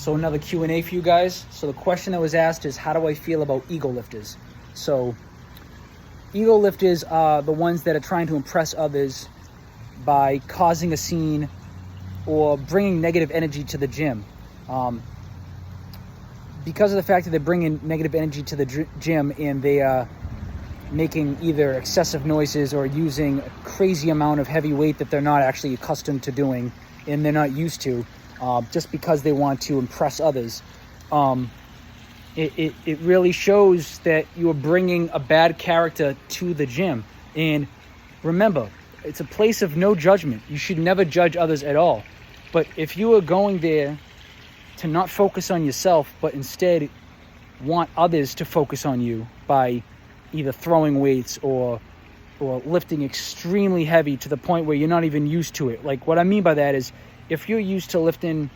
So another Q&A for you guys. So the question that was asked is, how do I feel about ego lifters? So ego lifters are the ones that are trying to impress others by causing a scene or bringing negative energy to the gym. Because of the fact that they're bringing negative energy to the gym and they are making either excessive noises or using a crazy amount of heavy weight that they're not actually accustomed to doing and they're not used to, just because they want to impress others. It really shows that you are bringing a bad character to the gym. And remember, it's a place of no judgment. You should never judge others at all. But if you are going there to not focus on yourself, but instead want others to focus on you by either throwing weights or lifting extremely heavy to the point where you're not even used to it. Like, what I mean by that is, if you're used to lifting,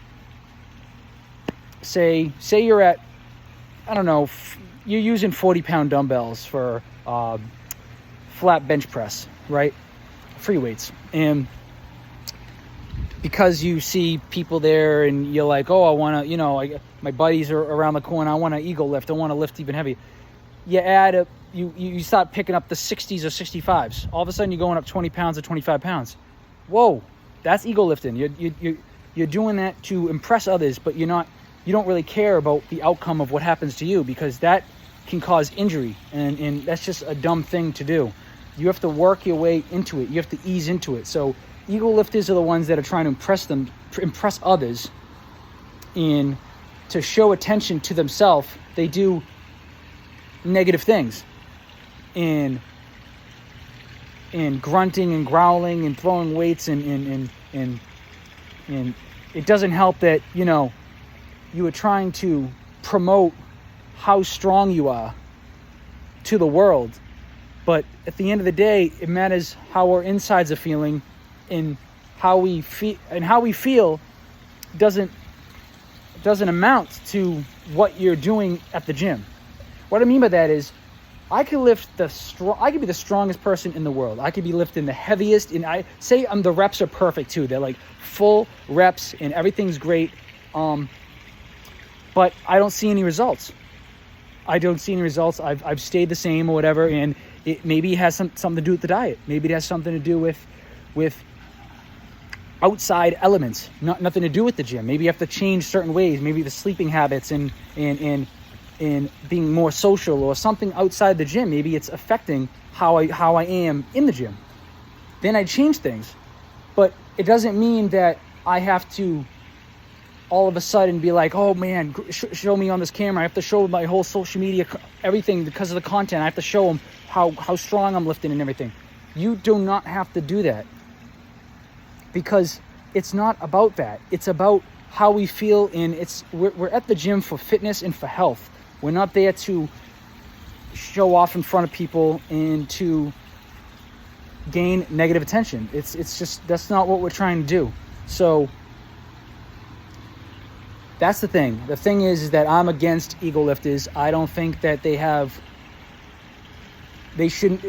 say you're at, I don't know, you're using 40-pound dumbbells for flat bench press, right? Free weights. And because you see people there and you're like, oh, I want to, my buddies are around the corner, I want to ego lift, I want to lift even heavy. You start picking up the 60s or 65s. All of a sudden you're going up 20 pounds or 25 pounds. Whoa, that's ego lifting. You're doing that to impress others, but you don't really care about the outcome of what happens to you, because that can cause injury, and that's just a dumb thing to do. You have to work your way into it. You have to ease into it. So ego lifters are the ones that are trying to impress others, and to show attention to themselves, they do negative things, and grunting and growling and throwing weights, and it doesn't help that you are trying to promote how strong you are to the world, but at the end of the day, it matters how our insides are feeling, and how we feel doesn't amount to what you're doing at the gym. What I mean by that is, I could be the strongest person in the world. I could be lifting the heaviest, and the reps are perfect too. They're like full reps and everything's great. But I don't see any results. I've stayed the same or whatever, and it maybe has something to do with the diet. Maybe it has something to do with outside elements, nothing to do with the gym. Maybe you have to change certain ways. Maybe the sleeping habits and being more social, or something outside the gym. Maybe it's affecting how I am in the gym. Then I change things. But it doesn't mean that I have to all of a sudden be like, oh man, show me on this camera. I have to show my whole social media, everything, because of the content. I have to show them how strong I'm lifting and everything. You do not have to do that, because it's not about that. It's about how we feel, and we're at the gym for fitness and for health. We're not there to show off in front of people and to gain negative attention. It's just, that's not what we're trying to do. So that's the thing. The thing is that I'm against ego lifters. I don't think that they shouldn't.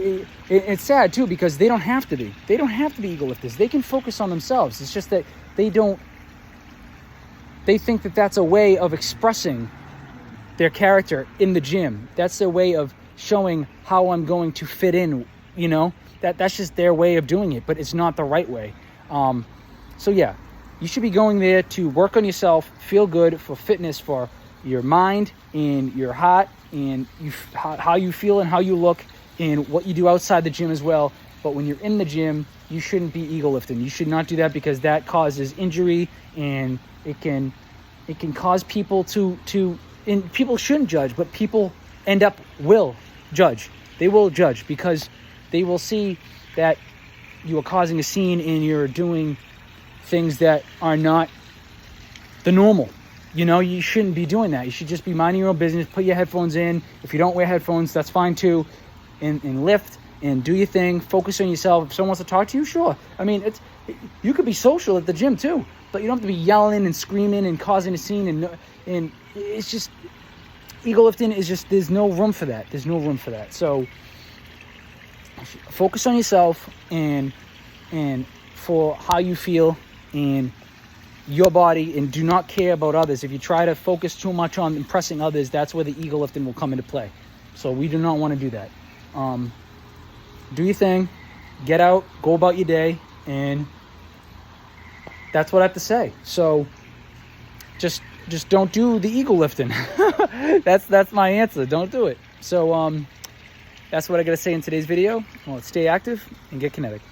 It's sad too, because they don't have to be. They don't have to be ego lifters. They can focus on themselves. It's just that they think that that's a way of expressing their character in the gym. That's their way of showing how I'm going to fit in, that's just their way of doing it, but it's not the right way. So yeah, you should be going there to work on yourself, feel good, for fitness, for your mind and your heart, and how you feel and how you look, and what you do outside the gym as well. But when you're in the gym, you shouldn't be ego lifting. You should not do that, because that causes injury, and it can cause people and people shouldn't judge, but people will judge. They will judge, because they will see that you are causing a scene and you're doing things that are not the normal. You shouldn't be doing that. You should just be minding your own business. Put your headphones in. If you don't wear headphones, that's fine too. And lift and do your thing. Focus on yourself. If someone wants to talk to you, sure. I mean, you could be social at the gym too, but you don't have to be yelling and screaming and causing a scene. And it's just, ego lifting is just, there's no room for that. So focus on yourself and for how you feel, and your body and do not care about others, if you try to focus too much on impressing others, that's where the ego lifting will come into play. So we do not want to do that. Do your thing, get out, go about your day, and that's what I have to say. So just don't do the ego lifting. That's my answer. Don't do it. So that's what I got to say in today's video. Well, stay active and get kinetic.